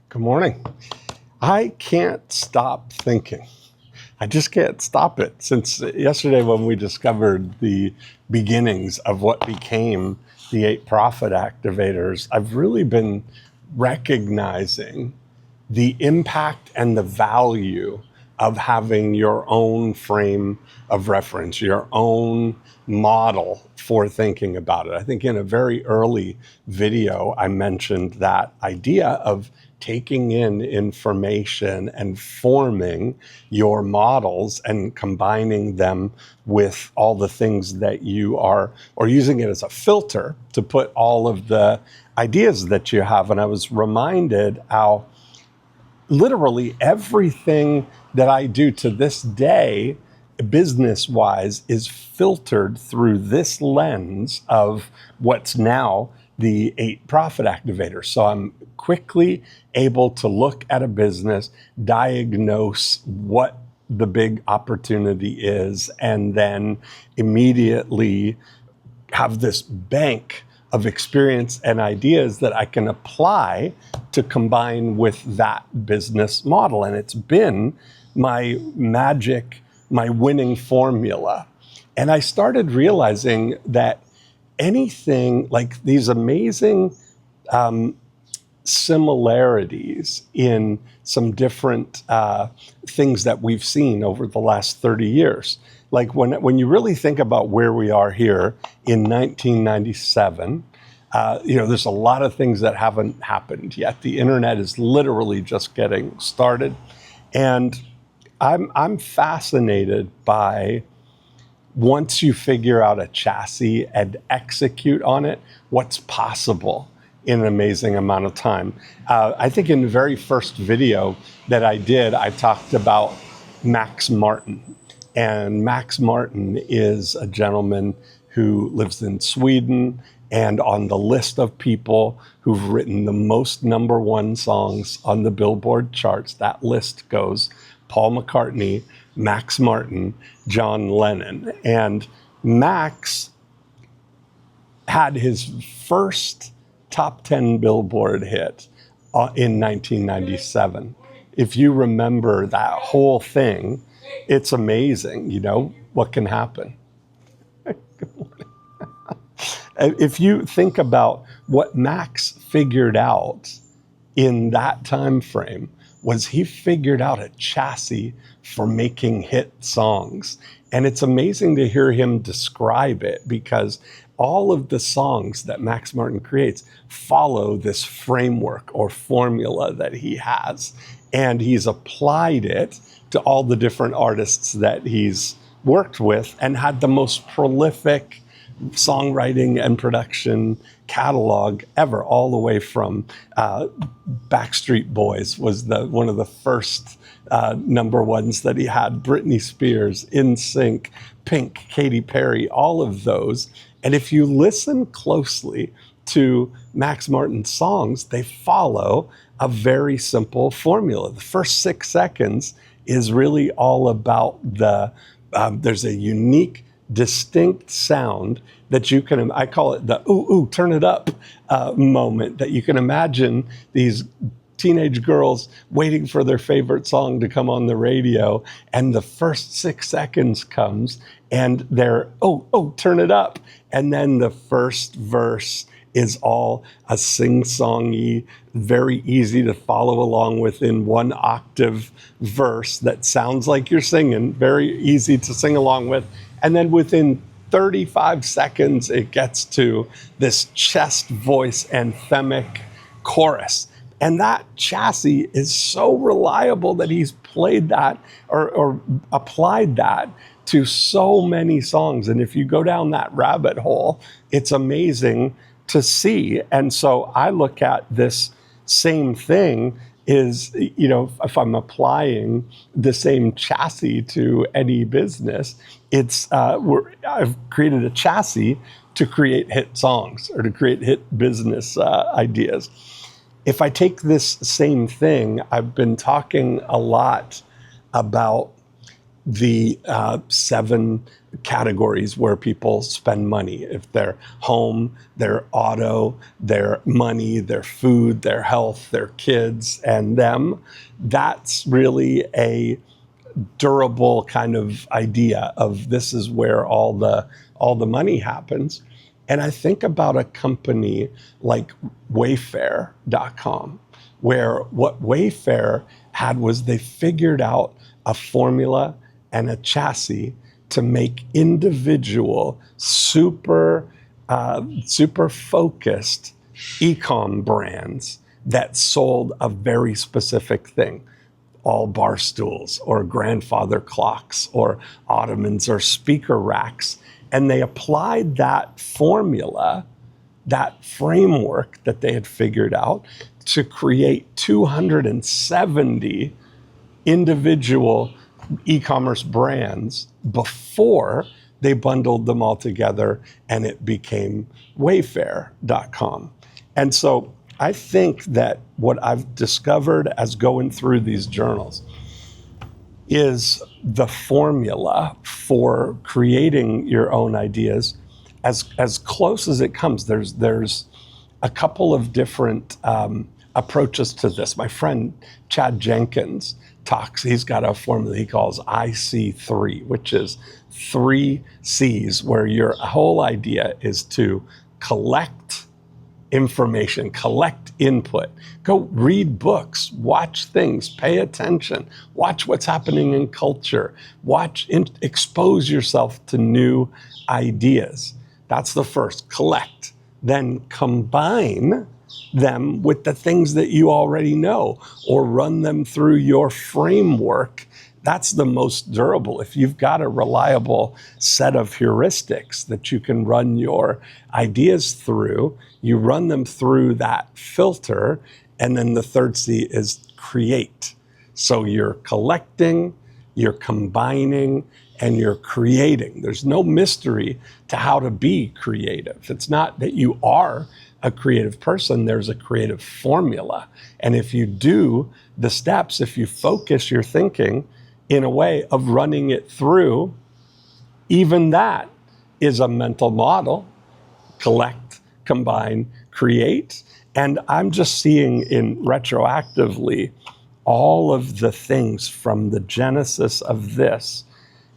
Good morning. I can't stop thinking. I just can't stop it. Since yesterday when we discovered the beginnings of what became the 8 profit activators, I've really been recognizing the impact and the value of having your own frame of reference, your own model for thinking about it. I think in a very early video, I mentioned that idea of taking in information and forming your models and combining them with all the things that you are, or using it as a filter to put all of the ideas that you have. And I was reminded how literally everything that I do to this day, business wise, is filtered through this lens of what's now the 8 profit activators. So I'm quickly able to look at a business, diagnose what the big opportunity is, and then immediately have this bank of experience and ideas that I can apply to combine with that business model. And it's been my magic, my winning formula. And I started realizing that anything like these amazing similarities in some different things that we've seen over the last 30 years. Like when you really think about where we are here in 1997, there's a lot of things that haven't happened yet. The internet is literally just getting started. And I'm fascinated by, once you figure out a chassis and execute on it, what's possible in an amazing amount of time. I think in the very first video that I did, I talked about Max Martin. And Max Martin is a gentleman who lives in Sweden, and on the list of people who've written the most #1 songs on the Billboard charts, that list goes Paul McCartney, Max Martin, John Lennon. And Max had his first top 10 Billboard hit in 1997. If you remember that whole thing, it's amazing, what can happen. If you think about what Max figured out in that time frame, was he figured out a chassis for making hit songs. And it's amazing to hear him describe it, because all of the songs that Max Martin creates follow this framework or formula that he has. And he's applied it to all the different artists that he's worked with, and had the most prolific songwriting and production catalog ever, all the way from Backstreet Boys was one of the first #1s that he had, Britney Spears, NSYNC, Pink, Katy Perry, all of those. And if you listen closely to Max Martin's songs, they follow a very simple formula. The first 6 seconds is really all about there's a unique, distinct sound that you can, I call it the ooh, turn it up moment, that you can imagine these teenage girls waiting for their favorite song to come on the radio, and the first 6 seconds comes and they're, oh, turn it up. And then the first verse is all a singsongy, very easy to follow along with in 1 octave verse that sounds like you're singing, very easy to sing along with. And then within 35 seconds, it gets to this chest voice anthemic chorus. And that chassis is so reliable that he's played that or applied that to so many songs. And if you go down that rabbit hole, it's amazing to see. And so I look at this same thing is, if I'm applying the same chassis to any business, I've created a chassis to create hit songs or to create hit business ideas. If I take this same thing, I've been talking a lot about the 7 categories where people spend money. If their home, their auto, their money, their food, their health, their kids, and them, that's really a durable kind of idea of this is where all the money happens. And I think about a company like Wayfair.com, where what Wayfair had was they figured out a formula and a chassis to make individual, super focused e-com brands that sold a very specific thing. All bar stools or grandfather clocks or ottomans or speaker racks. And they applied that formula, that framework that they had figured out to create 270 individual e-commerce brands before they bundled them all together and it became Wayfair.com. And so I think that what I've discovered as going through these journals is the formula for creating your own ideas as close as it comes. There's a couple of different approaches to this. My friend Chad Jenkins talks, he's got a formula he calls IC3, which is 3 C's, where your whole idea is to collect information, collect input, go read books, watch things, pay attention, watch what's happening in culture, expose yourself to new ideas. That's the first, collect. Then combine them with the things that you already know or run them through your framework. That's the most durable. If you've got a reliable set of heuristics that you can run your ideas through, you run them through that filter. And then the third C is create. So you're collecting, you're combining, and you're creating. There's no mystery to how to be creative. It's not that you are a creative person, there's a creative formula. And if you do the steps, if you focus your thinking in a way of running it through, even that is a mental model. Collect, combine, create. And I'm just seeing in retroactively all of the things from the genesis of this.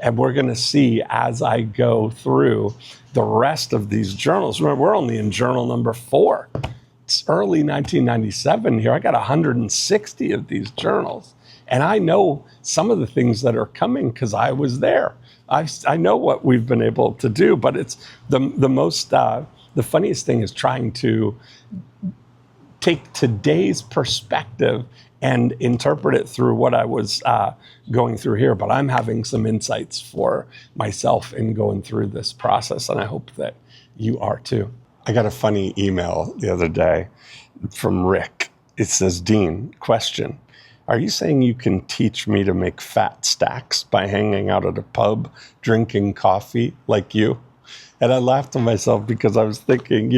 And we're going to see as I go through the rest of these journals. Remember, we're only in journal number 4. It's early 1997 here. I got 160 of these journals. And I know some of the things that are coming because I was there. I know what we've been able to do, but it's the funniest thing is trying to take today's perspective and interpret it through what I was going through here. But I'm having some insights for myself in going through this process, and I hope that you are too. I got a funny email the other day from Rick. It says, Dean, question. Are you saying you can teach me to make fat stacks by hanging out at a pub, drinking coffee like you? And I laughed to myself because I was thinking,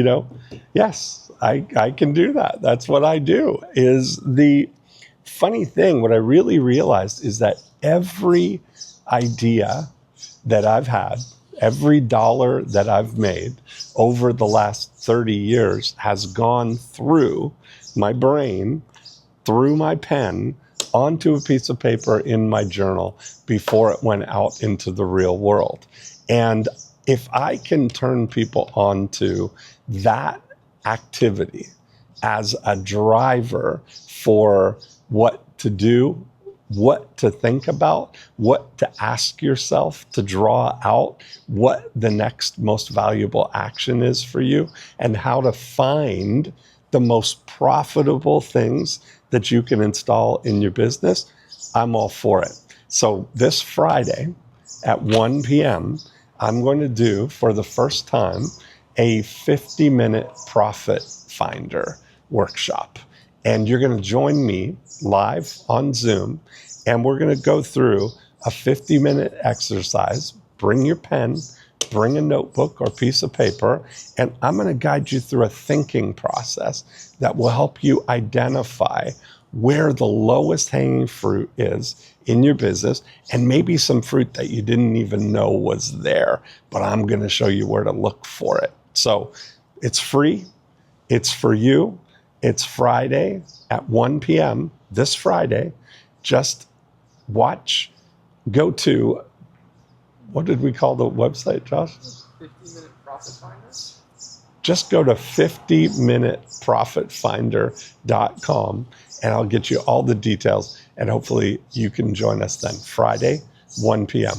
yes, I can do that. That's what I do. Is the funny thing, what I really realized is that every idea that I've had, every dollar that I've made over the last 30 years has gone through my brain, through my pen, onto a piece of paper in my journal before it went out into the real world. And if I can turn people onto that activity as a driver for what to do, what to think about, what to ask yourself to draw out, what the next most valuable action is for you, and how to find the most profitable things that you can install in your business, I'm all for it. So this Friday at 1 p.m., I'm going to do, for the first time, a 50-minute profit finder workshop. And you're going to join me live on Zoom, and we're going to go through a 50-minute exercise. Bring your pen, bring a notebook or piece of paper, and I'm going to guide you through a thinking process that will help you identify where the lowest hanging fruit is in your business, and maybe some fruit that you didn't even know was there, but I'm going to show you where to look for it. So it's free. It's for you. It's Friday at 1 p.m. this Friday. Just watch, go to, what did we call the website, Josh? 50-minute profit finder. Just go to 50minuteprofitfinder.com and I'll get you all the details, and hopefully you can join us then Friday, 1 p.m.